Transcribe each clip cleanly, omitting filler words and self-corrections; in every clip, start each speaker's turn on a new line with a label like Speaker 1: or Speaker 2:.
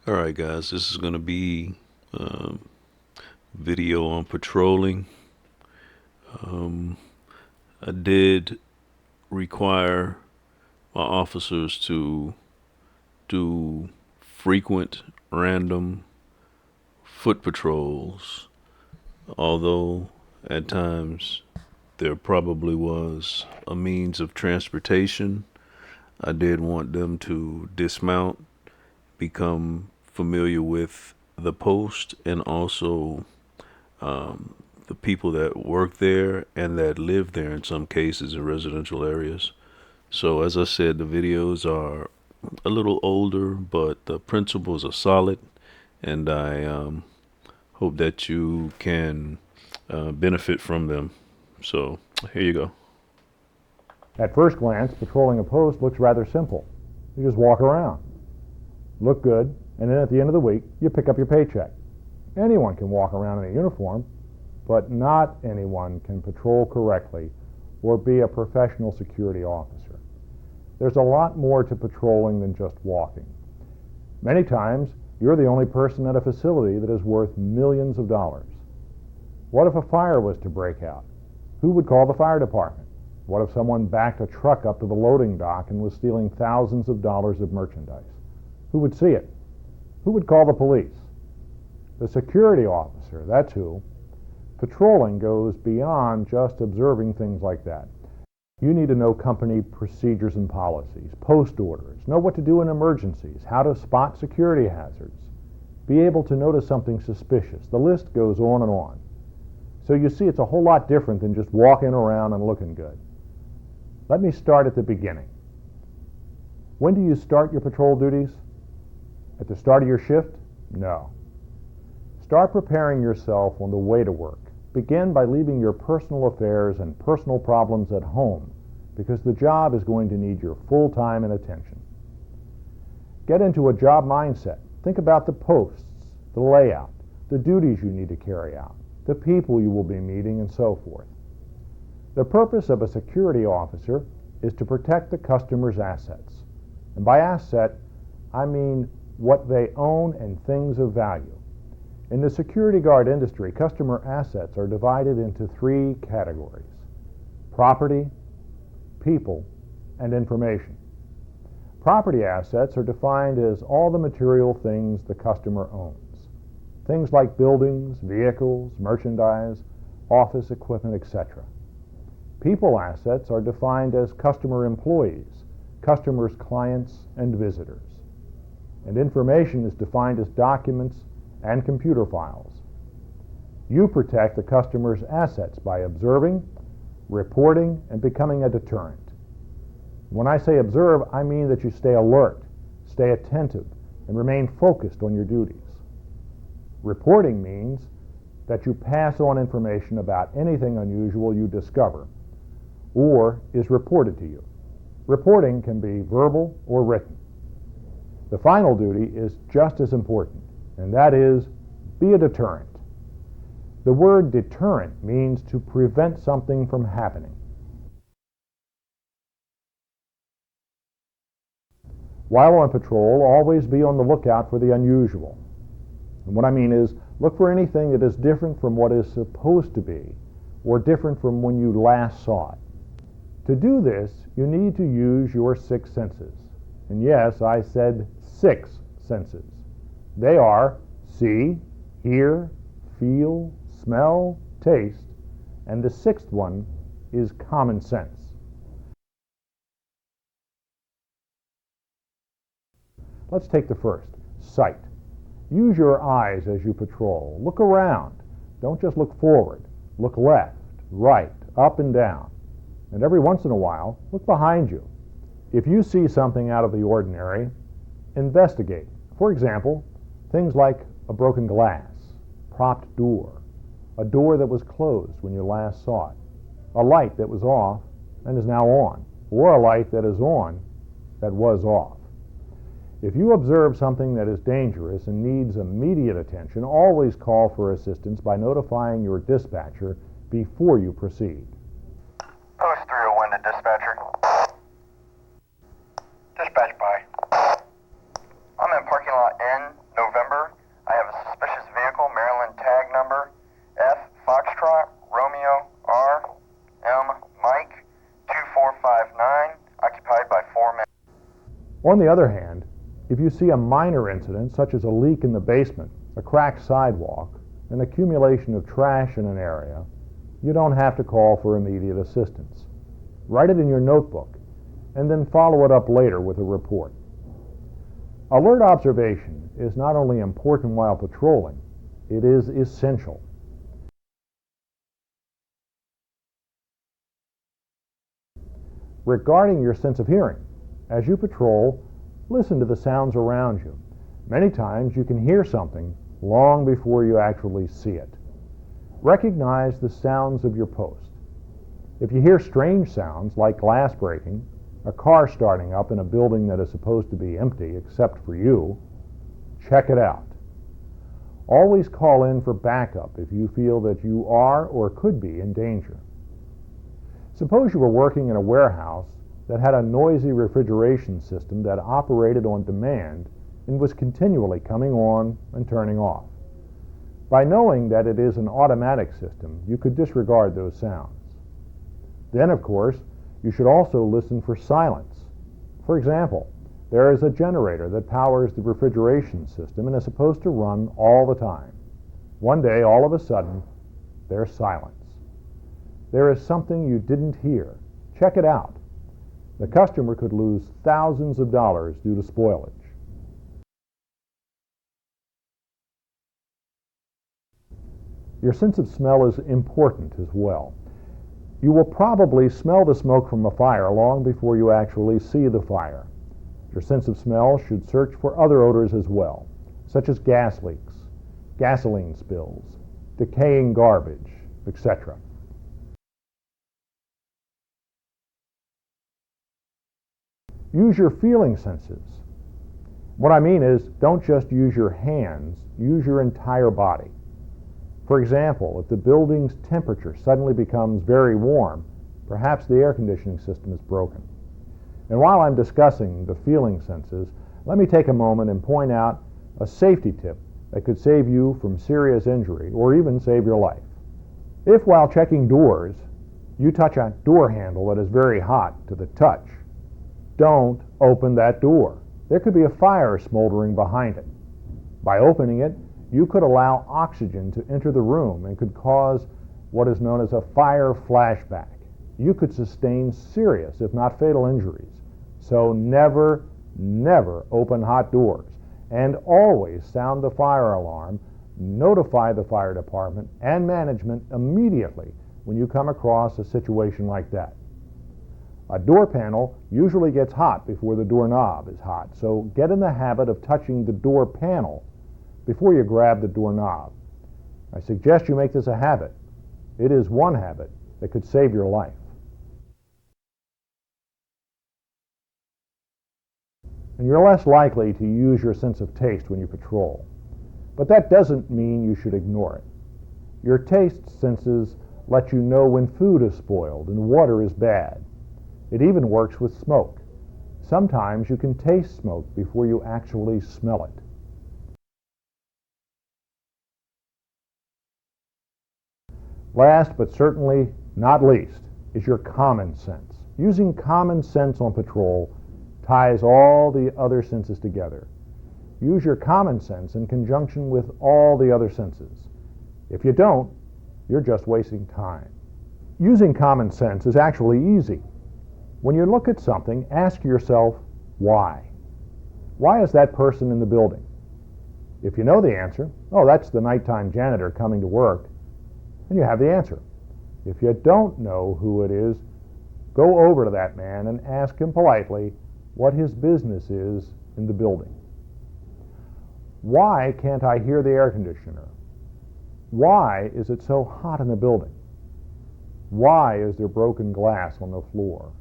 Speaker 1: All right, guys, this is going to be um, video on patrolling. Um, I did require my officers to do frequent random foot patrols, although at times there probably was a means of transportation. I did want them to dismount, become familiar with the post, and also um, the people that work there and that live there in some cases in residential areas. So, as I said, the videos are a little older, but the principles are solid, and I hope that you can benefit from them. So, here you go.
Speaker 2: At first glance, patrolling a post looks rather simple. You just walk around, look good, and then at the end of the week, you pick up your paycheck. Anyone can walk around in a uniform, but not anyone can patrol correctly or be a professional security officer. There's a lot more to patrolling than just walking. Many times, you're the only person at a facility that is worth millions of dollars. What if a fire was to break out? Who would call the fire department? What if someone backed a truck up to the loading dock and was stealing thousands of dollars of merchandise? Who would see it? Who would call the police? The security officer, that's who. Patrolling goes beyond just observing things like that. You need to know company procedures and policies, post orders, know what to do in emergencies, how to spot security hazards, be able to notice something suspicious. The list goes on and on. So you see, it's a whole lot different than just walking around and looking good. Let me start at the beginning. When do you start your patrol duties? At the start of your shift? No. Start preparing yourself on the way to work. Begin by leaving your personal affairs and personal problems at home, because the job is going to need your full time and attention. Get into a job mindset. Think about the posts, the layout, the duties you need to carry out, the people you will be meeting, and so forth. The purpose of a security officer is to protect the customer's assets. And by asset, I mean what they own and things of value. In the security guard industry, customer assets are divided into three categories: property, people, and information. Property assets are defined as all the material things the customer owns. Things like buildings, vehicles, merchandise, office equipment, etc. People assets are defined as customer employees, customers' clients, and visitors. And information is defined as documents and computer files. You protect the customer's assets by observing, reporting, and becoming a deterrent. When I say observe, I mean that you stay alert, stay attentive, and remain focused on your duties. Reporting means that you pass on information about anything unusual you discover or is reported to you. Reporting can be verbal or written. The final duty is just as important, and that is be a deterrent. The word deterrent means to prevent something from happening. While on patrol, always be on the lookout for the unusual. And what I mean is, look for anything that is different from what is supposed to be, or different from when you last saw it. To do this, you need to use your six senses. And yes, I said six senses. They are see, hear, feel, smell, taste, and the sixth one is common sense. Let's take the first, sight. Use your eyes as you patrol. Look around. Don't just look forward. Look left, right, up and down. And every once in a while, look behind you. If you see something out of the ordinary, investigate. For example, things like a broken glass, propped door, a door that was closed when you last saw it, a light that was off and is now on, or a light that is on that was off. If you observe something that is dangerous and needs immediate attention, always call for assistance by notifying your dispatcher before you proceed.
Speaker 3: Post 301 to dispatcher. Dispatch by. I'm in parking lot N, no
Speaker 2: On the other hand, if you see a minor incident such as a leak in the basement, a cracked sidewalk, an accumulation of trash in an area, you don't have to call for immediate assistance. Write it in your notebook and then follow it up later with a report. Alert observation is not only important while patrolling, it is essential. Regarding your sense of hearing, as you patrol, listen to the sounds around you. Many times you can hear something long before you actually see it. Recognize the sounds of your post. If you hear strange sounds like glass breaking, a car starting up in a building that is supposed to be empty except for you, check it out. Always call in for backup if you feel that you are or could be in danger. Suppose you were working in a warehouse that had a noisy refrigeration system that operated on demand and was continually coming on and turning off. By knowing that it is an automatic system, you could disregard those sounds. Then, of course, you should also listen for silence. For example, there is a generator that powers the refrigeration system and is supposed to run all the time. One day, all of a sudden, there's silence. There is something you didn't hear. Check it out. The customer could lose thousands of dollars due to spoilage. Your sense of smell is important as well. You will probably smell the smoke from a fire long before you actually see the fire. Your sense of smell should search for other odors as well, such as gas leaks, gasoline spills, decaying garbage, etc. Use your feeling senses. What I mean is, don't just use your hands, use your entire body. For example, if the building's temperature suddenly becomes very warm, perhaps the air conditioning system is broken. And while I'm discussing the feeling senses, let me take a moment and point out a safety tip that could save you from serious injury or even save your life. If while checking doors, you touch a door handle that is very hot to the touch, don't open that door. There could be a fire smoldering behind it. By opening it, you could allow oxygen to enter the room and could cause what is known as a fire flashback. You could sustain serious, if not fatal, injuries. So never, never open hot doors. And always sound the fire alarm, notify the fire department and management immediately when you come across a situation like that. A door panel usually gets hot before the doorknob is hot, so get in the habit of touching the door panel before you grab the doorknob. I suggest you make this a habit. It is one habit that could save your life. And you're less likely to use your sense of taste when you patrol. But that doesn't mean you should ignore it. Your taste senses let you know when food is spoiled and water is bad. It even works with smoke. Sometimes you can taste smoke before you actually smell it. Last but certainly not least is your common sense. Using common sense on patrol ties all the other senses together. Use your common sense in conjunction with all the other senses. If you don't, you're just wasting time. Using common sense is actually easy. When you look at something, ask yourself, why? Why is that person in the building? If you know the answer, oh, that's the nighttime janitor coming to work, then you have the answer. If you don't know who it is, go over to that man and ask him politely what his business is in the building. Why can't I hear the air conditioner? Why is it so hot in the building? Why is there broken glass on the floor?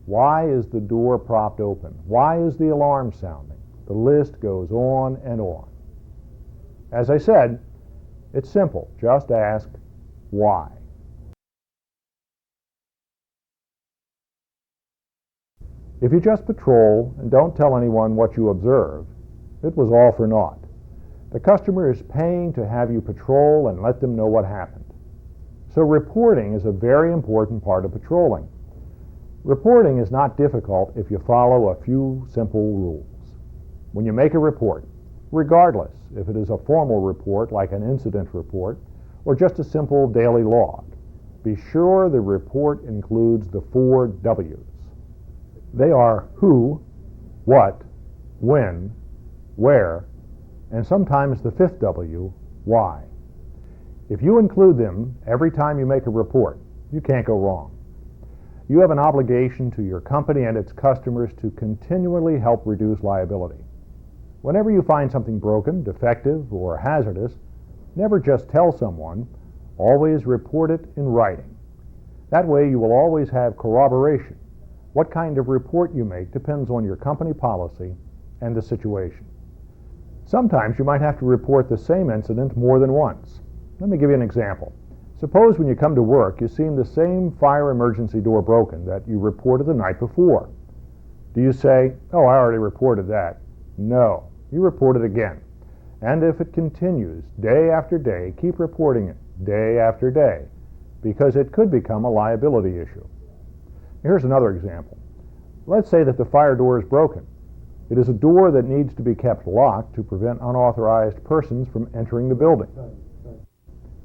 Speaker 2: Why is the door propped open? Why is the alarm sounding? The list goes on and on. As I said, it's simple. Just ask why. If you just patrol and don't tell anyone what you observe, it was all for naught. The customer is paying to have you patrol and let them know what happened. So reporting is a very important part of patrolling. Reporting is not difficult if you follow a few simple rules. When you make a report, regardless if it is a formal report like an incident report or just a simple daily log, be sure the report includes the 4 W's. They are who, what, when, where, and sometimes the 5th W, why. If you include them every time you make a report, you can't go wrong. You have an obligation to your company and its customers to continually help reduce liability. Whenever you find something broken, defective, or hazardous, never just tell someone, always report it in writing. That way you will always have corroboration. What kind of report you make depends on your company policy and the situation. Sometimes you might have to report the same incident more than once. Let me give you an example. Suppose when you come to work, you've seen the same fire emergency door broken that you reported the night before. Do you say, "Oh, I already reported that"? No, you report it again. And if it continues day after day, keep reporting it day after day, because it could become a liability issue. Here's another example. Let's say that the fire door is broken. It is a door that needs to be kept locked to prevent unauthorized persons from entering the building.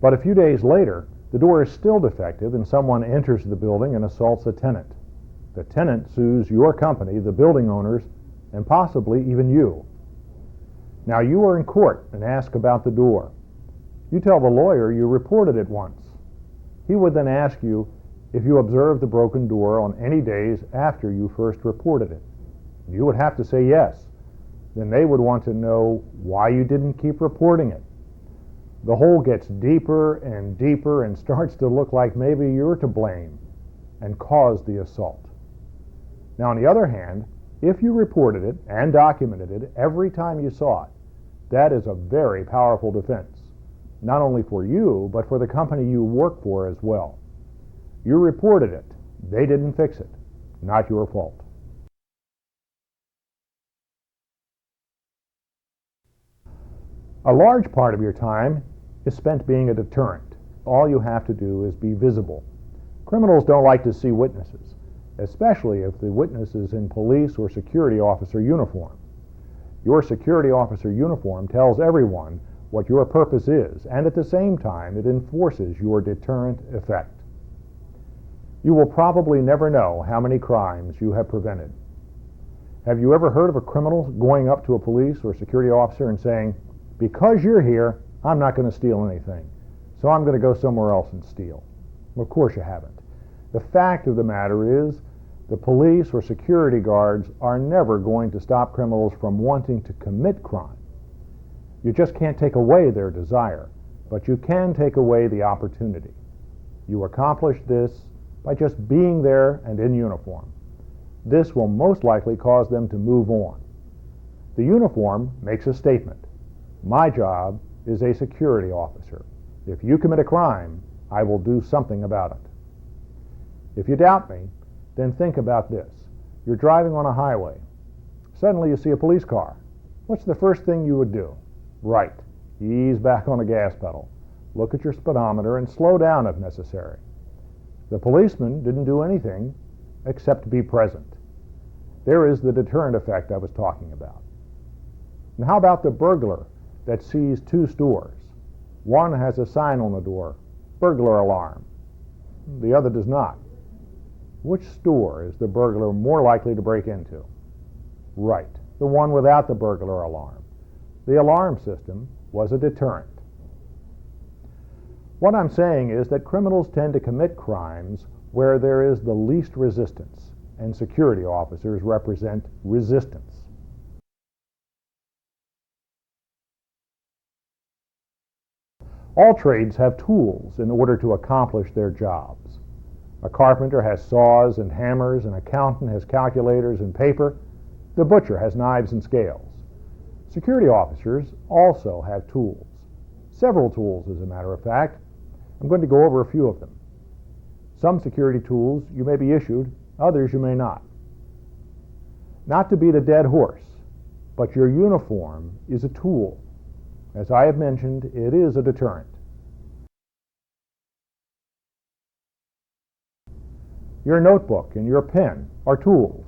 Speaker 2: But a few days later, the door is still defective and someone enters the building and assaults a tenant. The tenant sues your company, the building owners, and possibly even you. Now you are in court and ask about the door. You tell the lawyer you reported it once. He would then ask you if you observed the broken door on any days after you first reported it. You would have to say yes. Then they would want to know why you didn't keep reporting it. The hole gets deeper and deeper and starts to look like maybe you're to blame and caused the assault. Now, on the other hand, if you reported it and documented it every time you saw it, that is a very powerful defense, not only for you, but for the company you work for as well. You reported it. They didn't fix it. Not your fault. A large part of your time is spent being a deterrent. All you have to do is be visible. Criminals don't like to see witnesses, especially if the witness is in police or security officer uniform. Your security officer uniform tells everyone what your purpose is, and at the same time it enforces your deterrent effect. You will probably never know how many crimes you have prevented. Have you ever heard of a criminal going up to a police or security officer and saying, "Because you're here, I'm not going to steal anything, so I'm going to go somewhere else and steal"? Of course you haven't. The fact of the matter is, the police or security guards are never going to stop criminals from wanting to commit crime. You just can't take away their desire, but you can take away the opportunity. You accomplish this by just being there and in uniform. This will most likely cause them to move on. The uniform makes a statement. My job is a security officer. If you commit a crime, I will do something about it. If you doubt me, then think about this. You're driving on a highway. Suddenly you see a police car. What's the first thing you would do? Right, ease back on the gas pedal. Look at your speedometer and slow down if necessary. The policeman didn't do anything except be present. There is the deterrent effect I was talking about. And how about the burglar that sees 2 stores? One has a sign on the door, burglar alarm. The other does not. Which store is the burglar more likely to break into? Right, the one without the burglar alarm. The alarm system was a deterrent. What I'm saying is that criminals tend to commit crimes where there is the least resistance, and security officers represent resistance. All trades have tools in order to accomplish their jobs. A carpenter has saws and hammers, an accountant has calculators and paper, the butcher has knives and scales. Security officers also have tools. Several tools, as a matter of fact. I'm going to go over a few of them. Some security tools you may be issued, others you may not. Not to beat a dead horse, but your uniform is a tool. As I have mentioned, it is a deterrent. Your notebook and your pen are tools.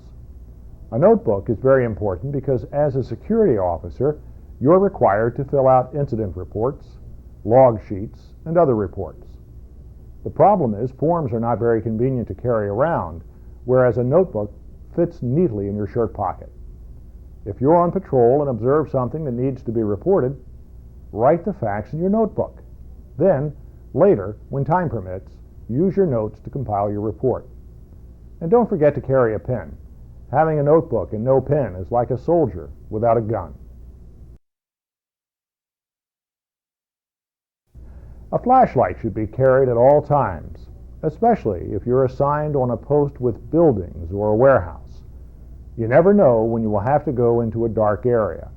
Speaker 2: A notebook is very important because as a security officer, you're required to fill out incident reports, log sheets, and other reports. The problem is forms are not very convenient to carry around, whereas a notebook fits neatly in your shirt pocket. If you're on patrol and observe something that needs to be reported, write the facts in your notebook. Then, later, when time permits, use your notes to compile your report. And don't forget to carry a pen. Having a notebook and no pen is like a soldier without a gun. A flashlight should be carried at all times, especially if you're assigned on a post with buildings or a warehouse. You never know when you will have to go into a dark area.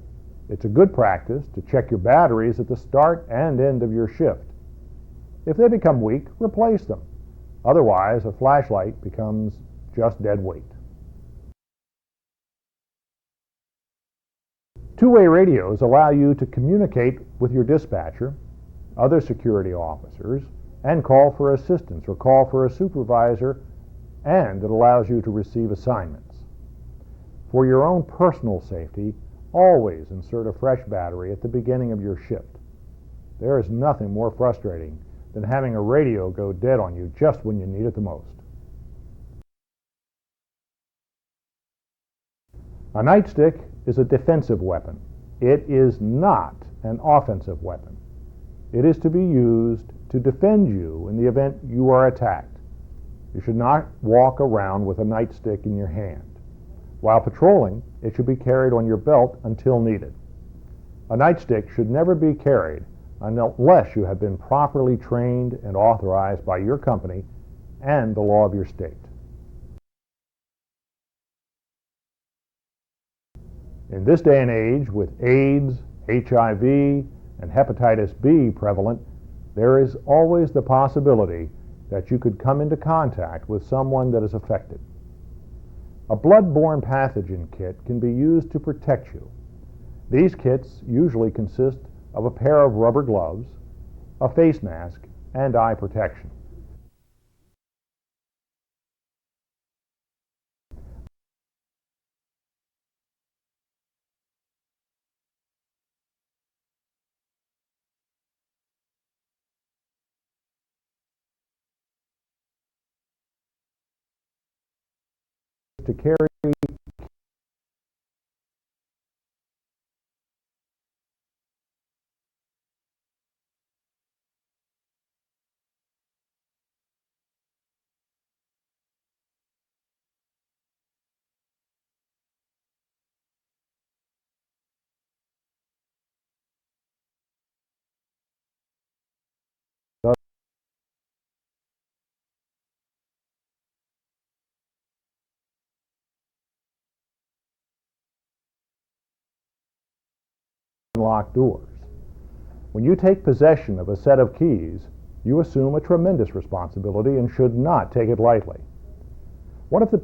Speaker 2: It's a good practice to check your batteries at the start and end of your shift. If they become weak, replace them. Otherwise, a flashlight becomes just dead weight. Two-way radios allow you to communicate with your dispatcher, other security officers, and call for assistance or call for a supervisor, and it allows you to receive assignments. For your own personal safety, always insert a fresh battery at the beginning of your shift. There is nothing more frustrating than having a radio go dead on you just when you need it the most. A nightstick is a defensive weapon. It is not an offensive weapon. It is to be used to defend you in the event you are attacked. You should not walk around with a nightstick in your hand. While patrolling, it should be carried on your belt until needed. A nightstick should never be carried unless you have been properly trained and authorized by your company and the law of your state. In this day and age, with AIDS, HIV, and hepatitis B prevalent, there is always the possibility that you could come into contact with someone that is affected. A blood-borne pathogen kit can be used to protect you. These kits usually consist of a pair of rubber gloves, a face mask, and eye protection. To carry unlock doors. When you take possession of a set of keys, you assume a tremendous responsibility and should not take it lightly. What if the